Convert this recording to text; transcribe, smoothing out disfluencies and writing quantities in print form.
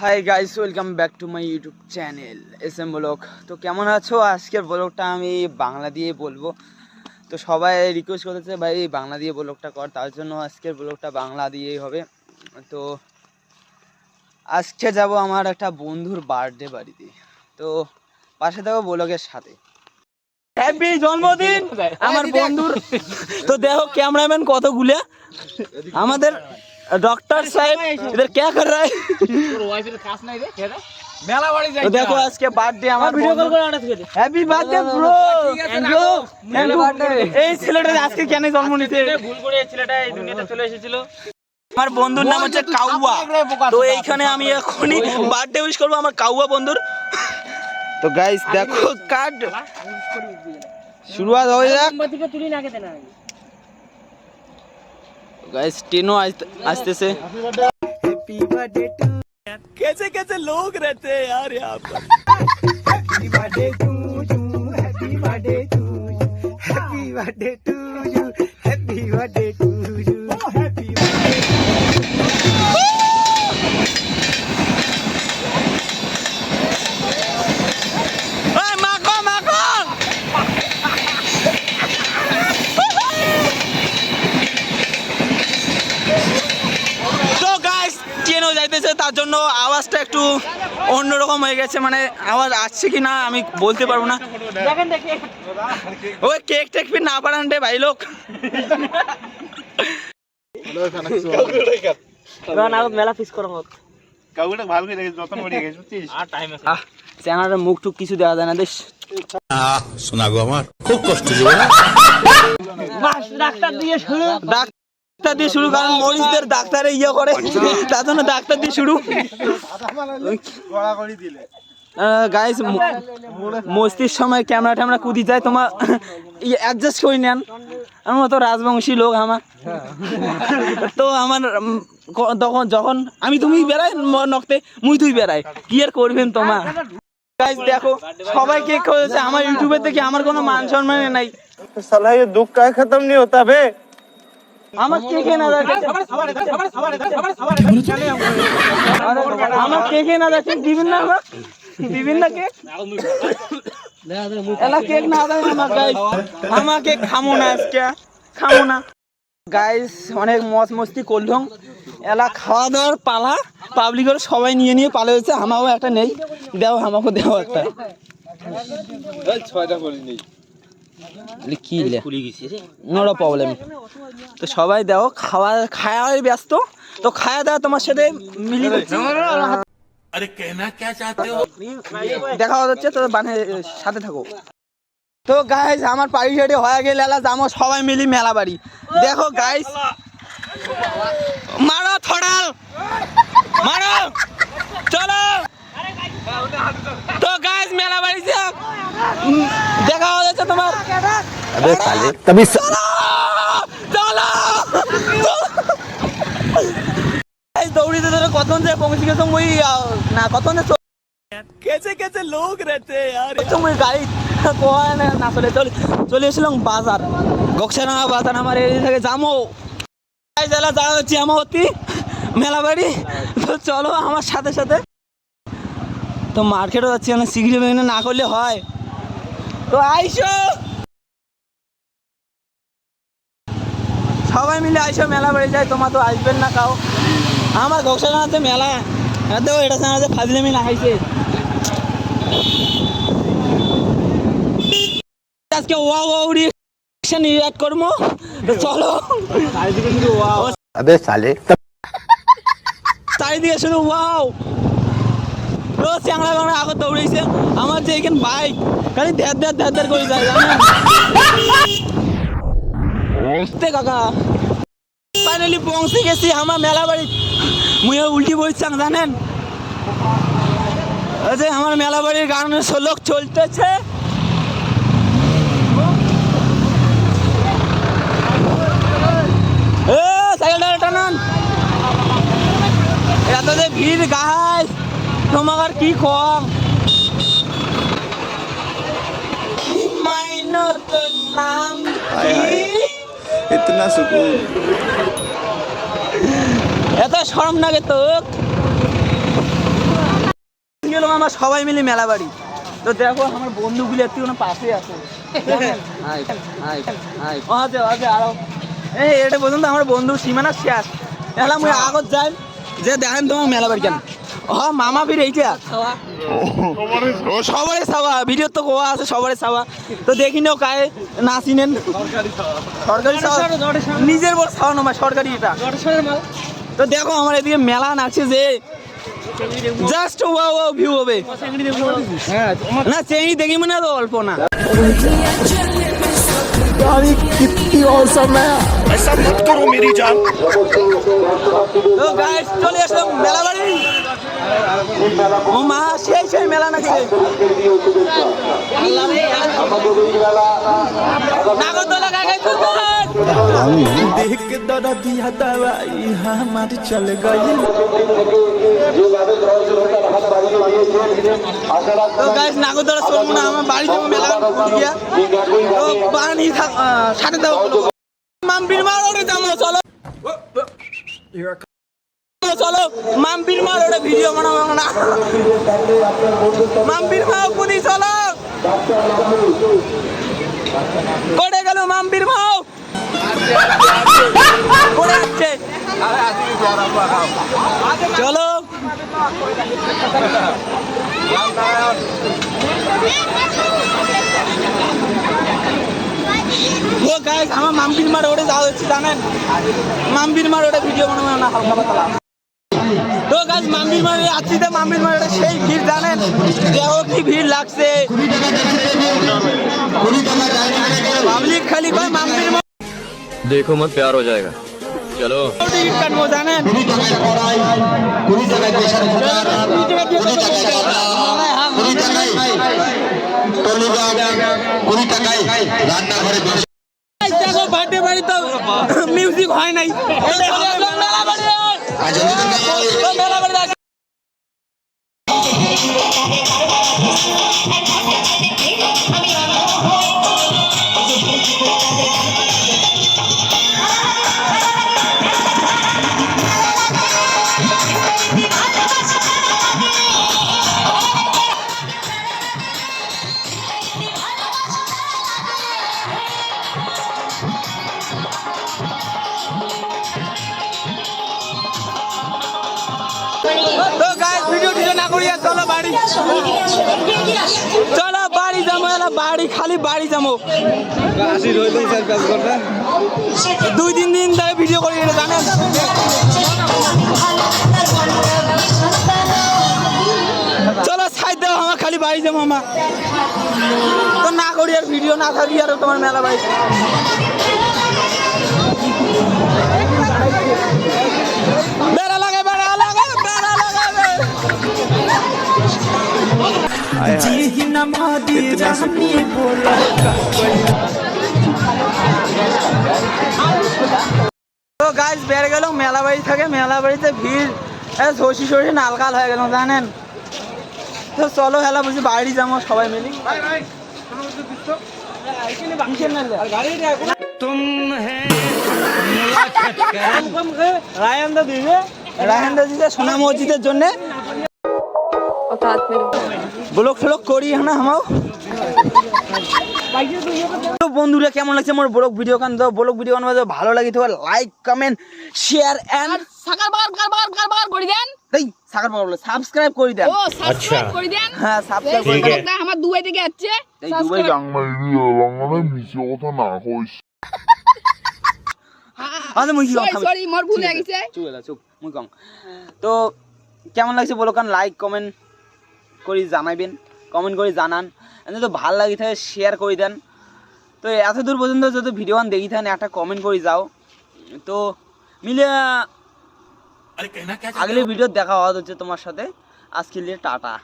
Hi guys, welcome back to my YouTube channel SM blog. তো কেমন আছো? আজকের ব্লগটা আমি বাংলা দিয়ে বলবো। তো সবাই রিকোয়েস্ট করেছে ভাই বাংলা দিয়ে ব্লগটা কর, তার জন্য আজকের ব্লগটা বাংলা দিয়েই হবে। তো আজকে যাব আমার একটা বন্ধুর বার্থডে বাড়িতে, তো পাশে থাকো ব্লগের সাথে। হ্যাপি জন্মদিন আমার বন্ধুর। তো দেখো ক্যামেরাম্যান কতগুলো আমাদের डॉक्टर साहब इधर क्या कर रहा है? देखो आज के बर्थडे हमारा वीडियो कॉल कर happy birthday bro. Thank you এই ছেলেটা আজকে কেন জন্ম নিতে ভুল করে এই ছেলেটা এই দুনিয়াতে চলে এসেছিল। আমার বন্ধুর নাম হচ্ছে কাউয়া। তো এইখানে আমি এখনই বার্থডে উইশ করব আমার কাউয়া বন্ধুর। তো গাইস দেখো কাট शुरुआत हो जाए गाइस। टेनो आस्ते से हैप्पी बर्थडे टू। कैसे कैसे लोग रहते हैं यार यहाँ पर। Happy birthday to you, happy birthday to you, happy birthday to you, happy birthday to you, happy তার জন্য আওয়াজটা একটু অন্যরকম হয়ে গেছে, মানে আওয়াজ আসছে কি না আমি বলতে পারবো না। ওই কেক টেক ফির না পারান রে ভাই লোক। মেলা ফিস করো মুখ টুক কিছু দেওয়া যায় না দেশ। শোনা গো আমার খুব কষ্ট ডাক্তার দিয়ে শুরু, ডাক্তার দিয়ে শুরু, কারণ মরিচদের ডাক্তারে ইয়ে করে তার জন্য ডাক্তার দিয়ে শুরু। গাইস মস্তির সময় ক্যামেরা ট্যামেরা কুদি যায়, তোমার অ্যাডজাস্ট করে নেন। আমার তো রাজবংশী লোক আমার। তো আমার তখন যখন আমি তুমি বেড়াই নখতে মুই তুই বেড়াই কি আর করবেন তোমার। গাইস দেখো সবাই কেক খাওয়াচ্ছে, আমার ইউটিউবে থেকে আমার কোনো মান সম্মান নাই। সালা ये दुख का खत्म नहीं होता बे। আমার কেকে না দেখে আমার কেকে না দেখে বিভিন্ন বিভিন্ন কেক এলা কেক না দেয় আমার গাইস। আমাকে খামো না আজকে, খামো না গাইস। অনেক মজ মস্তি করলাম, এলা খাওয়া দাওয়ার পালা পাবলিকের সবাই নিয়ে নিয়ে পালা হয়েছে। আমারও একটা নেই, দেও আমাকে দেও একটা। ছয়টা করে নেই কি নো প্রবলেম। তো সবাই দেখো খাওয়ায় ব্যস্ত, তো খাওয়া দাওয়া তোমার সাথে মিলি দেখা হচ্ছে, তো মানে সাথে থাকো। তো গাইস আমার পার্টি সাইডে হয়ে গেলে যাবো সবাই মিলি মেলা বাড়ি। দেখো গাইস মারো থড়াল মারো চলো। তো গাইস মেলা বাড়ি দেখা হচ্ছে তোমার। अबे साले तभी चलो दौड़ी दे कतन से पहुंच गए तुम वही ना कतन से कैसे कैसे लोग रहते हैं यार। तुम गाड़ी কোয়া না চলে চলে এসেছিলাম বাজার, গকসারাঙ্গা বাজার আমার এরিয়া থেকে যাবো। জেলা যাওয়া হচ্ছে আমাবতী মেলা বাড়ি। তো চলো আমার সাথে সাথে। তো মার্কেটও যাচ্ছি, মানে সিগারেট না করলে হয়। তো আইসো সবাই মিলে আইসো মেলা বাড়ি যায়। তোমার তো আসবেন না কাও, আমার গকসারাতে মেলা দেখো এটা জানাতে ফাজলে মিলে আইছে। আজকে ওয়াও ওয়াও রিঅ্যাকশন রিঅ্যাক্ট করবো। তো চলো চারিদিকে শুধু ওয়াও। আবে সালে চারিদিকে শুধু ওয়াও। রোজ চ্যাংড়া বাংলা আগত দৌড়েছে আমার যে এখানে বাইক খালি ধ্যার ধ্যার ধ্যার ধ্যার করে যায় জানেন কাকা। ফাইনালি পৌঁছে গেছি আমার মেলা বাড়ি। মুয়ে উল্টি বইছাং জানেন, যে আমার মেলা বাড়ির গানের লোক চলতেছে। সাইকেলটা টানান, এত যে ভিড় গাছ তোমার কি কম। नाम इतना सुकून এত শরম লাগে তো গেল আমার সবাই মিলে মেলা বাড়ি। তো দেখো আমার বন্ধুগুলো একটু পাশে আছে আরো এই এটা পর্যন্ত আমার বন্ধু সীমানা শেষ এলাম ওই আগত যাই যে দেখেন তোমার মেলা বাড়ি কেন মামা ফির এইটা ও সবারই সাওয়া ভিডিও তো কোয়া আছে সবারই সাওয়া তো দেখি নাও কায়ে নাচি নেন সরকারি নিজের বড় সাওয়া নয় সরকারি এটা। তো দেখো আমার এদিকে মেলা নাচছে যে জাস্ট ওয়াও ওয়াও ভিউ হবে না চেনি দেখি মনে তো অল্প না कितनी औसम है ऐसा मत करो मेरी जान। তো গাইস চলে আসলাম মেলা বাড়ি ও মা সেই মেলা নাকি নাগরদোলা গায়ে देख के दर्द दिया दवाई हमारी चल गई। তো গাইস নাগরদোলা চলবো না আমার বাড়ি যাবো মেলা গিয়া তো পানি সাথে দাও মাম্পির মার ওরে যাবো চলো চলো মাম্পির মার ওরে ভিডিও বানাবো না মাম্পির মা কোনি চলো কোড়ে গেল মাম্পির মাও কোড়ে যাচ্ছে চলো ও গাইস আমার মাম্পির মার ওরে যাওয়া হচ্ছে জানেন মাম্পির মার ওরে ভিডিও বানাবো না হালকা পাতলা। তো গাইস মাম্পির মারে আছি তো মাম্পির মারে সেই ভিড় জানেন দেখো কি ভিড় লাগছে পাবলিক খালি কয় মাম্পির মার देखो मत प्यार हो जाएगा चलो টিকিট কাটবো জানেন দেখো বার্থডে বাড়ি তো মিউজিক হয় নাই মেলা বাড়ি মেলা বাড়ি তো গাইস ভিডিও টিডিও না করিয়া চলো বাড়ি চলো বাড়ি যাবো বাড়ি খালি বাড়ি যাবো 2-3 দিন ধরে ভিডিও করি এটা জানেন চলো সাইড দাও আমার খালি বাড়ি যাবো আমার তো না করি আর ভিডিও না করি আর তোমার মেলা বাড়ি বেড়া লাগে বেড়া লাগে বেড়া লাগাবে जी न मादी रानी बोला তো গাইস বের গেল মেলা বাড়ি থাকে মেলা বাড়িতে ভিড় শশী শশী নালকাল হয়ে গেল জানেন তো চলো হেলা বলছি বাড়ি যাবো সবাই মিলি রায়হানদা দিতে সোনা মসজিদের জন্য ব্লগ ফ্লগ করি না আমাও তো বন্ধুরা কেমন লাগছে আমার ব্লগ ভিডিও কান তো ব্লগ ভিডিও কান ভালো লাগে তো লাইক কমেন্ট শেয়ার এন্ড সাকার করে দেন এই সাকার বাবা সাবস্ক্রাইব করে দেন ও সাবস্ক্রাইব করে দেন হ্যাঁ সাবস্ক্রাইব করে দেন আমার দুবাই থেকে আসছে এই দুবাই বাংলায় মিশে কথা না কইস আচ্ছা মুই কি সরি মোর ভুল হয়ে গেছে চুপ মুই কম তো কেমন লাগছে বলো কান লাইক কমেন্ট করে জানাবেন কমেন্ট করে জানান তো ভালো লাগি থাকে শেয়ার করে দেন তো এত দূর পর্যন্ত যদি ভিডিও গান দেখি থাকেন একটা কমেন্ট করে যাও তো মিলে আগলে ভিডিও দেখা হওয়া হচ্ছে তোমার সাথে আজকে টাটা।